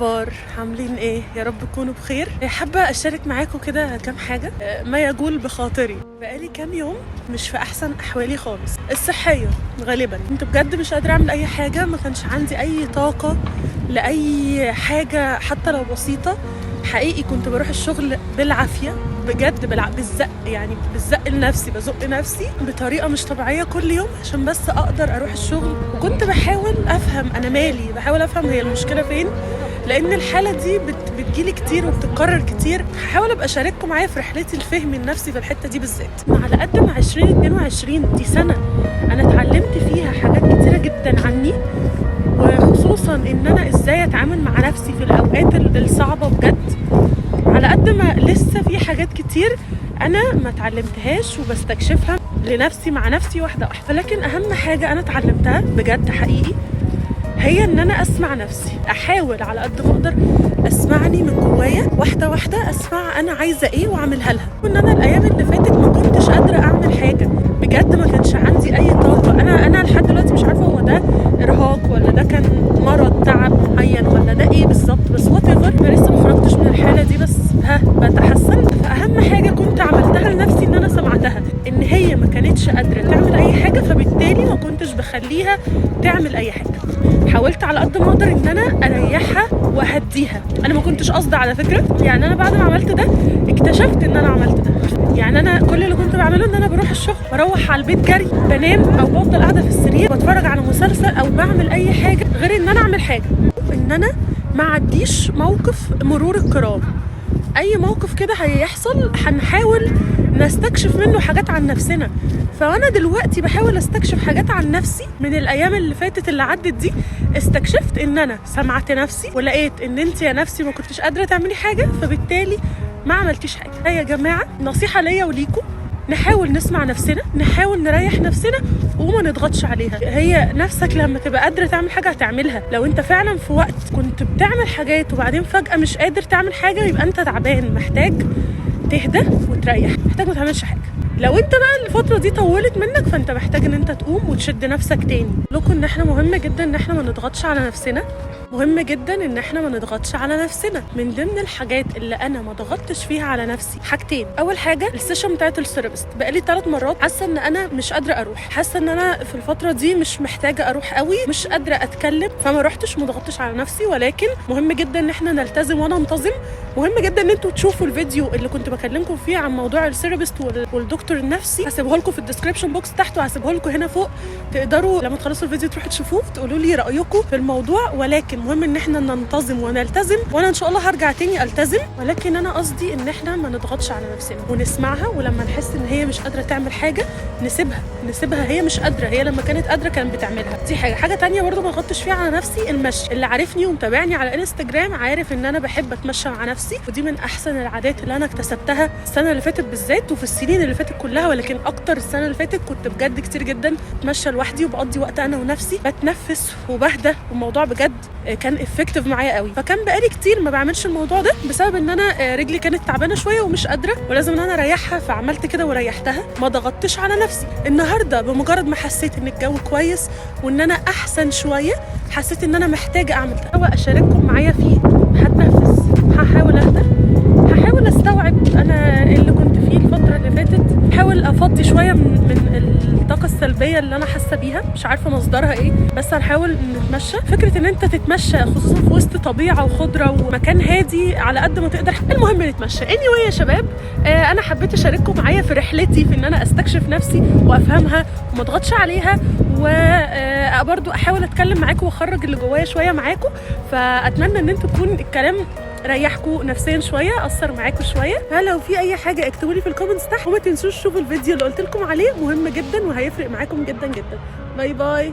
بار عاملين ايه؟ يا رب تكونوا بخير. حابه اشارك معاكم كده كام حاجه ما يجول بخاطري. بقالي كام يوم مش في احسن احوالي خالص الصحيه غالبا. كنت بجد مش قادره اعمل اي حاجه، ما كانش عندي اي طاقه لاي حاجه حتى لو بسيطه. حقيقي كنت بروح الشغل بالعافيه بجد، بالزق، يعني بالزق لنفسي، بزق نفسي بطريقه مش طبيعيه كل يوم عشان بس اقدر اروح الشغل. وكنت بحاول افهم انا مالي، بحاول افهم هي المشكله فين، لان الحاله دي بتجيلي كتير وبتتكرر كتير. هحاول ابقى اشارككم معايا في رحلتي الفهم النفسي في الحته دي بالذات. على قد ما 2022 دي سنه انا اتعلمت فيها حاجات كتيره جدا عني، وخصوصا ان انا ازاي اتعامل مع نفسي في الاوقات الصعبه بجد، على قد ما لسه في حاجات كتير انا ما اتعلمتهاش وبستكشفها لنفسي مع نفسي واحده واحده. ولكن اهم حاجه انا اتعلمتها بجد حقيقي هي ان انا اسمع نفسي، احاول على قد ما اقدر اسمعني من جوايا واحده واحده، اسمع انا عايزه ايه واعملها لها. وان انا الايام اللي فاتت ما كنتش قادره اعمل حاجه بجد، ما كانش عندي اي طاقه. انا لحد دلوقتي مش عارفه هو ده ارهاق ولا ده كان مرض تعب معين ولا ده ايه بالظبط، بس وات ايفر. انا لسه ما خرجتش من الحاله دي، بس بتحسن. فاهم حاجه كنت عملتها لنفسي ان انا سمعتها، ان هي ما كانتش قادره تعمل اي حاجه، فبالتالي ما كنتش بخليها تعمل اي حاجه. حاولت على قد ما اقدر ان انا اريحها واهديها. انا ما كنتش قصدي على فكره، يعني انا بعد ما عملت ده اكتشفت ان انا عملت ده. يعني انا كل اللي كنت بعمله ان انا بروح الشغل، بروح على البيت جري، بنام او بفضل قاعده في السرير بتفرج على مسلسل او بعمل اي حاجه غير ان انا اعمل حاجه. ان انا ما عديش موقف مرور الكرام. اي موقف كده هيحصل هنحاول نستكشف منه حاجات عن نفسنا. فانا دلوقتي بحاول استكشف حاجات عن نفسي من الايام اللي فاتت اللي عدت دي. استكشفت ان انا سمعت نفسي ولقيت ان انت يا نفسي ما كنتش قادره تعملي حاجه، فبالتالي ما عملتيش حاجه. يا جماعه نصيحه ليا وليكم، نحاول نسمع نفسنا، نحاول نريح نفسنا وما نضغطش عليها. هي نفسك لما تبقى قادره تعمل حاجه هتعملها. لو انت فعلا في وقت كنت بتعمل حاجات وبعدين فجاه مش قادر تعمل حاجه، يبقى انت تعبان، محتاج تهدى وتريح، محتاج ما تعملش حاجه. لو انت بقى الفتره دي طولت منك، فانت محتاج ان انت تقوم وتشد نفسك تاني. لكم ان احنا مهم جدا ان احنا ما نضغطش على نفسنا، مهم جدا ان احنا ما نضغطش على نفسنا. من ضمن الحاجات اللي انا ما ضغطتش فيها على نفسي حاجتين. اول حاجه السيشن بتاعت الثيرابيست، بقالي 3 مرات حاسه ان انا مش قادره اروح، حاسه ان انا في الفتره دي مش محتاجه اروح قوي، مش قادره اتكلم، فما رحتش، ما ضغطتش على نفسي. ولكن مهم جدا ان احنا نلتزم وننتظم. مهم جدا ان انتوا تشوفوا الفيديو اللي كنت بكلمكم فيه عن موضوع الثيرابيست والدكتور النفسي، هسيبه لكم في الديسكربشن بوكس تحت، وهسيبه لكم هنا فوق، تقدروا لما تخلصوا الفيديو تروحوا تشوفوه تقولوا لي رايكم في الموضوع. ولكن مهم ان احنا ننتظم ونلتزم، وانا ان شاء الله هرجع تاني التزم. ولكن انا قصدي ان احنا ما نضغطش على نفسنا ونسمعها، ولما نحس ان هي مش قادره تعمل حاجه نسيبها. هي مش قادره، هي لما كانت قادره كانت بتعملها. دي حاجه تانية برضو ما ضغطتش فيها على نفسي، المشي. اللي عارفني ومتابعني على انستجرام عارف ان انا بحب اتمشى مع نفسي، ودي من احسن العادات اللي انا اكتسبتها السنه اللي فاتت بالذات، وفي السنين اللي فاتت كلها. ولكن اكتر السنه اللي فاتت كنت بجد كتير جدا اتمشى لوحدي وبقضي وقت انا ونفسي، بتنفس وبهدى، والموضوع بجد كان افكتيف معايا قوي. فكان بقالي كتير ما بعملش الموضوع ده بسبب ان انا رجلي كانت تعبانه شويه ومش قادره، ولازم ان انا اريحها، فعملت كده وريحتها، ما ضغطتش على نفسي. النهارده بمجرد ما حسيت ان الجو كويس وان انا احسن شويه، حسيت ان انا محتاجه اعمل ده واشارككم معايا فيه. هتنفس، هحاول اهدى، هحاول استوعب انا اللي كنت فيه الفتره اللي فاتت، هحاول افضي شويه من الطاقه السلبيه اللي انا حاسه بيها، مش عارفه مصدرها ايه، بس هنحاول نتمشى. فكره ان انت تتمشى خصوصا في وسط طبيعه وخضره ومكان هادي على قد ما تقدر، المهم نتمشى. anyway يا شباب، انا حبيت اشارككم معايا في رحلتي في ان انا استكشف نفسي وافهمها وما اضغطش عليها، وبرضو احاول اتكلم معاكم واخرج اللي جوايا شويه معاكم. فاتمنى ان انتوا تكون الكلام ريحكم نفسيا شويه، اثر معاكم شويه. فلو في اي حاجه اكتبوا لي في الكومنتس تحت، وما تنسوش تشوفوا الفيديو اللي قلت لكم عليه، مهم جدا وهيفرق معاكم جدا جدا. باي باي.